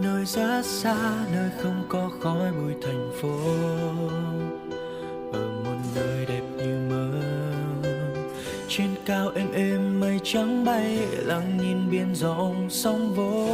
nơi rất xa, nơi không có khói bụi thành phố. Ở một nơi đẹp như mơ, trên cao êm êm mây trắng bay, lặng nhìn biển rộng sóng vỗ.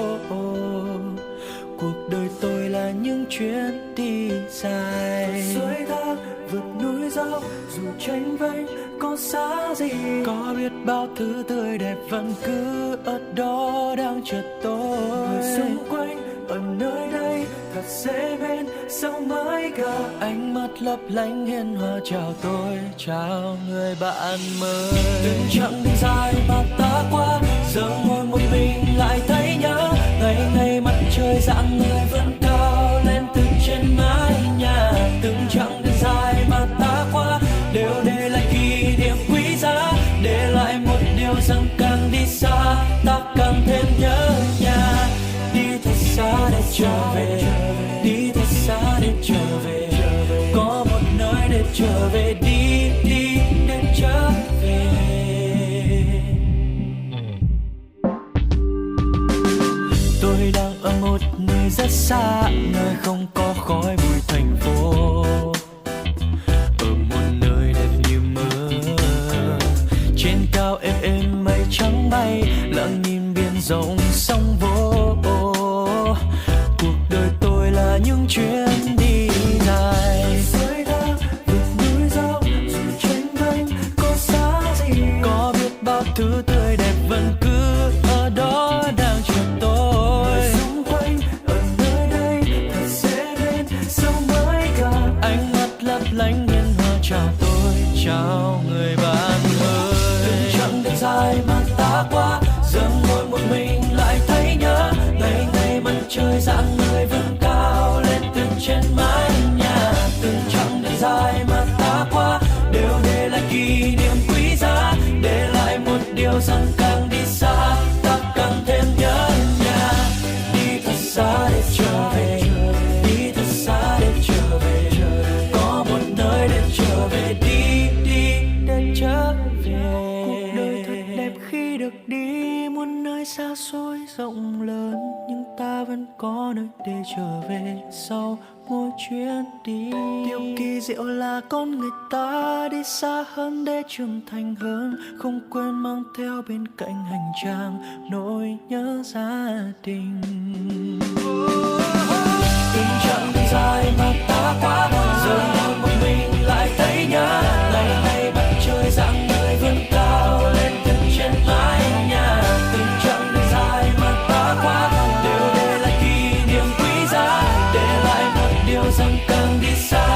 Cuộc đời tôi là những chuyến đi dài, suối thác vượt núi dốc, dù tranh vênh có xa gì, có biết bao thứ tươi đẹp vẫn cứ ở đó đang chờ tôi. Người xung quanh ở nơi đây thật dễ bên, sao mới gặp ánh mắt lấp lánh hiền hòa chào tôi, chào người bạn mới. Từng chặng đường dài mà ta qua, giờ ngồi một mình lại thấy nhớ, ngày ngày mặt trời rạng người vẫn cao lên từ trên mái nhà. Từng chặng đường dài mà ta qua đều để lại kỷ niệm quý giá, để lại một điều rằng càng đi xa ta càng thêm nhớ nhà. Đi thật xa để trở về, đi thật xa để trở về, có một nơi để trở về, đi đi để trở về. Tôi đang ở một nơi rất xa, nơi không có khói bụi thành phố. Ở một nơi đẹp như mơ, trên cao êm êm mây trắng bay, lặng nhìn biển rộng sóng vỗ. Cuộc đời tôi là những chuyến đi dài, suối thác vượt núi dốc, dù tranh vênh có xa gì, có biết bao thứ tươi đẹp vẫn cứ ở đó đang chờ tôi. Người xung quanh ở nơi đây thật dễ bên, sao mới gặp ánh mắt lấp lánh hiền hòa chào tôi, chào người bạn ơi. Từng chặng đường dài mà ta qua, giờ ngồi một mình lại thấy nhớ, ngày ngày mặt trời rạng người vẫn cao lên từ trên mái nhà. Từng chặng đường dài mà ta qua đều để lại kỷ niệm quý giá, để lại một điều rằng càng đi xa ta càng thêm nhớ nhà. Đi thật xa để trở về, đi thật xa để trở về, có một nơi để trở về, đi đi để trở về. Cuộc đời thật đẹp khi được đi muôn nơi xa xôi rộng lớn, nhưng ta vẫn có nơi để trở về sau mỗi chuyến đi. Điều kỳ diệu là con người ta đi xa hơn để trưởng thành hơn, không quên mang theo bên cạnh hành trang nỗi nhớ gia đình. Từng chặng đường dài mà ta qua, giờ ngồi một mình lại thấy nhớ, ngày ngày mặt trời rạng người vẫn cao lên từ trên mái nhà. Từng chặng đường dài mà ta qua đều để lại kỷ niệm quý giá, để lại một điều rằng càng đi xa